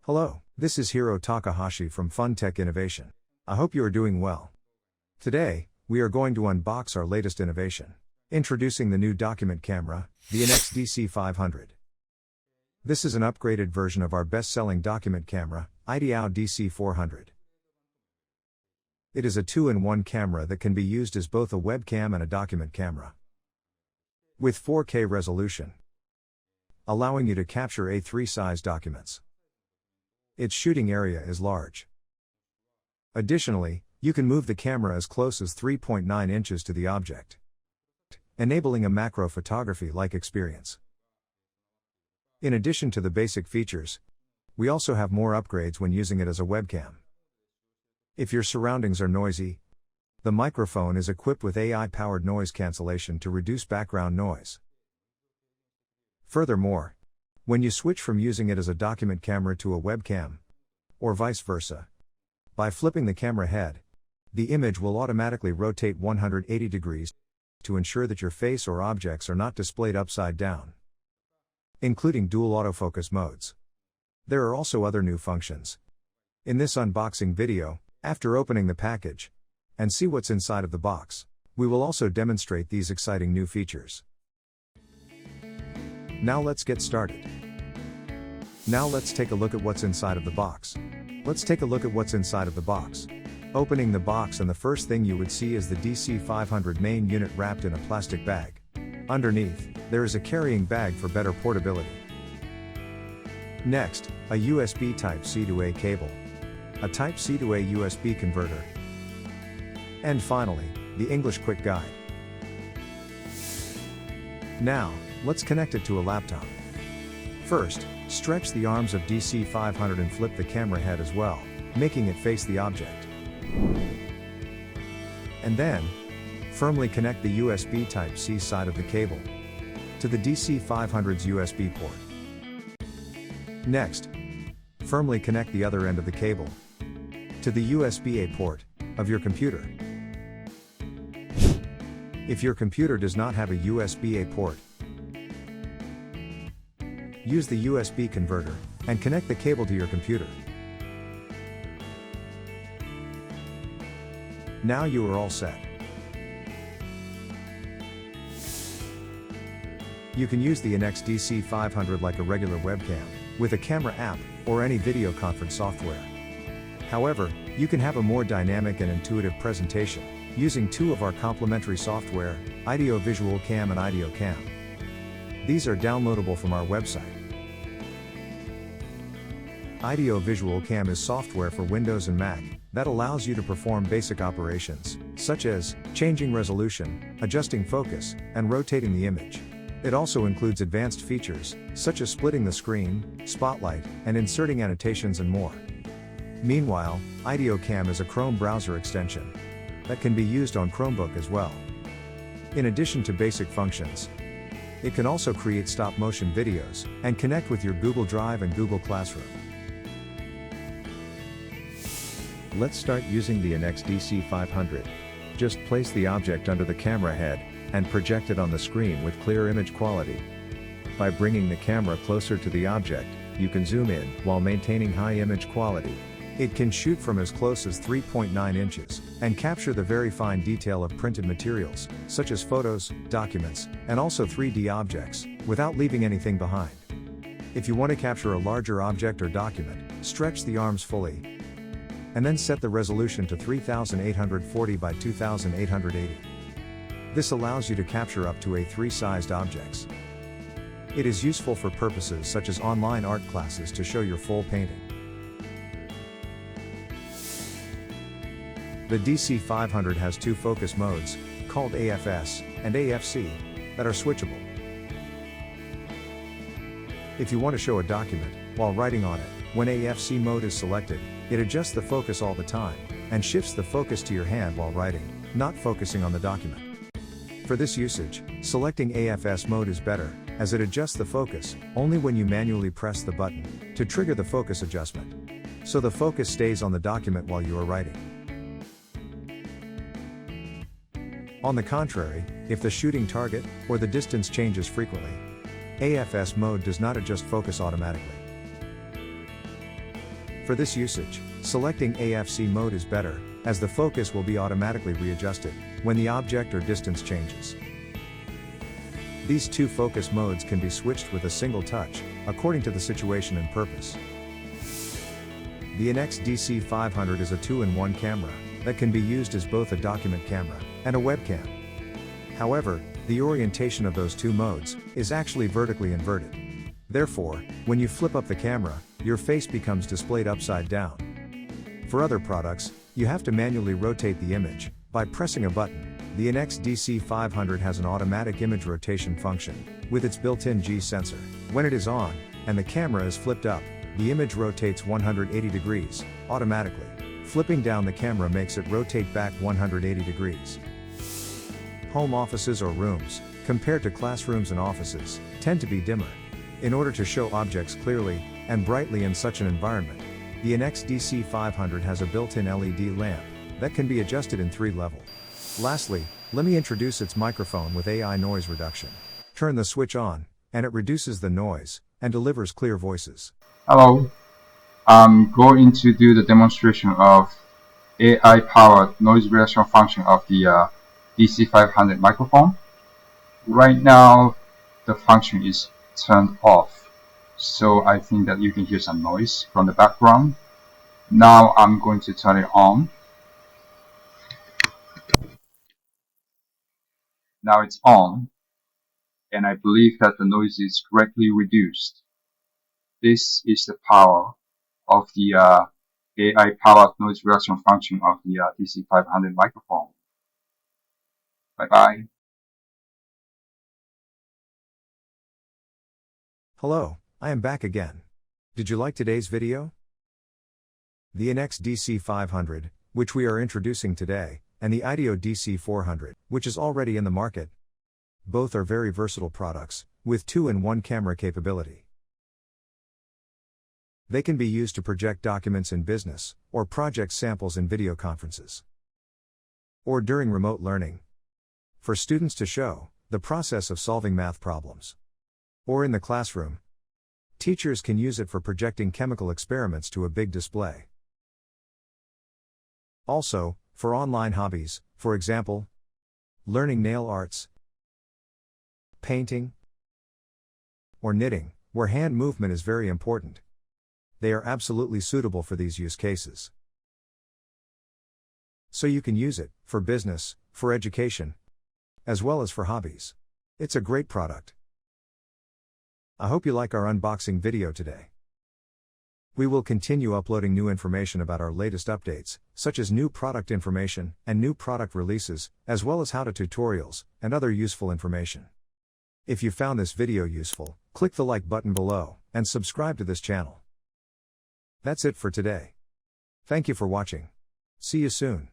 Hello, this is Hiro Takahashi from FunTech Innovation. I hope you are doing well. Today, we are going to unbox our latest innovation. Introducing the new document camera, the Innex DC500. This is an upgraded version of our best-selling document camera, Innex DC400. It is a 2-in-1 camera that can be used as both a webcam and a document camera. With 4K resolution, allowing you to capture A3 size documents. Its shooting area is large. Additionally, you can move the camera as close as 3.9 inches to the object, enabling a macro photography-like experience. In addition to the basic features, we also have more upgrades when using it as a webcam. If your surroundings are noisy, the microphone is equipped with AI-powered noise cancellation to reduce background noise. Furthermore, when you switch from using it as a document camera to a webcam, or vice versa, by flipping the camera head, the image will automatically rotate 180 degrees to ensure that your face or objects are not displayed upside down, including dual autofocus modes. There are also other new functions. In this unboxing video, after opening the package and see what's inside of the box, we will also demonstrate these exciting new features. Now let's get started. Now let's take a look at what's inside of the box. Let's take a look at what's inside of the box. Opening the box, and the first thing you would see is the DC500 main unit wrapped in a plastic bag. Underneath, there is a carrying bag for better portability. Next, a USB Type-C to A cable, a Type-C to A USB converter, and finally, the English quick guide. Now, let's connect it to a laptop. First, stretch the arms of DC500 and flip the camera head as well, making it face the object. And then, firmly connect the USB Type-C side of the cable to the DC500's USB port. Next, firmly connect the other end of the cable to the USB-A port of your computer. If your computer does not have a USB-A port, use the USB converter and connect the cable to your computer. Now you are all set. You can use the Innex DC500 like a regular webcam, with a camera app, or any video conference software. However, you can have a more dynamic and intuitive presentation, using two of our complementary software, IDEO Visual Cam and IDEO Cam. These are downloadable from our website. IDEO Visual Cam is software for Windows and Mac that allows you to perform basic operations, such as changing resolution, adjusting focus, and rotating the image. It also includes advanced features, such as splitting the screen, spotlight, and inserting annotations and more. Meanwhile, IDEO Cam is a Chrome browser extension that can be used on Chromebook as well. In addition to basic functions, it can also create stop-motion videos and connect with your Google Drive and Google Classroom. Let's start using the Innex DC500. Just place the object under the camera head and project it on the screen with clear image quality. By bringing the camera closer to the object, you can zoom in while maintaining high image quality. It can shoot from as close as 3.9 inches and capture the very fine detail of printed materials, such as photos, documents, and also 3D objects, without leaving anything behind. If you want to capture a larger object or document, stretch the arms fully, and then set the resolution to 3840 by 2880. This allows you to capture up to A3-sized objects. It is useful for purposes such as online art classes to show your full painting. The DC500 has two focus modes, called AFS and AFC, that are switchable. If you want to show a document while writing on it, when AFC mode is selected, it adjusts the focus all the time and shifts the focus to your hand while writing, not focusing on the document. For this usage, selecting AFS mode is better, as it adjusts the focus only when you manually press the button to trigger the focus adjustment, so the focus stays on the document while you are writing. On the contrary, if the shooting target or the distance changes frequently, AFS mode does not adjust focus automatically. For this usage, selecting AFC mode is better, as the focus will be automatically readjusted when the object or distance changes. These two focus modes can be switched with a single touch, according to the situation and purpose. The Innex DC500 is a 2-in-1 camera that can be used as both a document camera and a webcam. However, the orientation of those two modes is actually vertically inverted. Therefore, when you flip up the camera, your face becomes displayed upside down. For other products, you have to manually rotate the image by pressing a button. The Innex DC500 has an automatic image rotation function with its built-in G sensor. When it is on and the camera is flipped up, the image rotates 180 degrees automatically. Flipping down the camera makes it rotate back 180 degrees. Home offices or rooms, compared to classrooms and offices, tend to be dimmer. In order to show objects clearly and brightly in such an environment, the Innex DC500 has a built-in LED lamp that can be adjusted in 3 levels. Lastly, let me introduce its microphone with AI noise reduction. Turn the switch on, and it reduces the noise and delivers clear voices. Hello, I'm going to do the demonstration of AI-powered noise reduction function of the DC500 microphone. Right now, the function is turned off, so I think that you can hear some noise from the background. Now I'm going to turn it on. Now it's on, and I believe that the noise is greatly reduced. This is the power of the AI-powered noise reduction function of the DC500 microphone. Bye-bye. Hello, I am back again. Did you like today's video? The Innex DC500, which we are introducing today, and the IDEO DC400, which is already in the market. Both are very versatile products, with 2-in-1 camera capability. They can be used to project documents in business, or project samples in video conferences, or during remote learning. For students to show the process of solving math problems. Or in the classroom. Teachers can use it for projecting chemical experiments to a big display. Also, for online hobbies, for example, learning nail arts, painting, or knitting, where hand movement is very important. They are absolutely suitable for these use cases. So you can use it for business, for education, as well as for hobbies. It's a great product. I hope you like our unboxing video today. We will continue uploading new information about our latest updates, such as new product information and new product releases, as well as how-to tutorials and other useful information. If you found this video useful, click the like button below and subscribe to this channel. That's it for today. Thank you for watching. See you soon.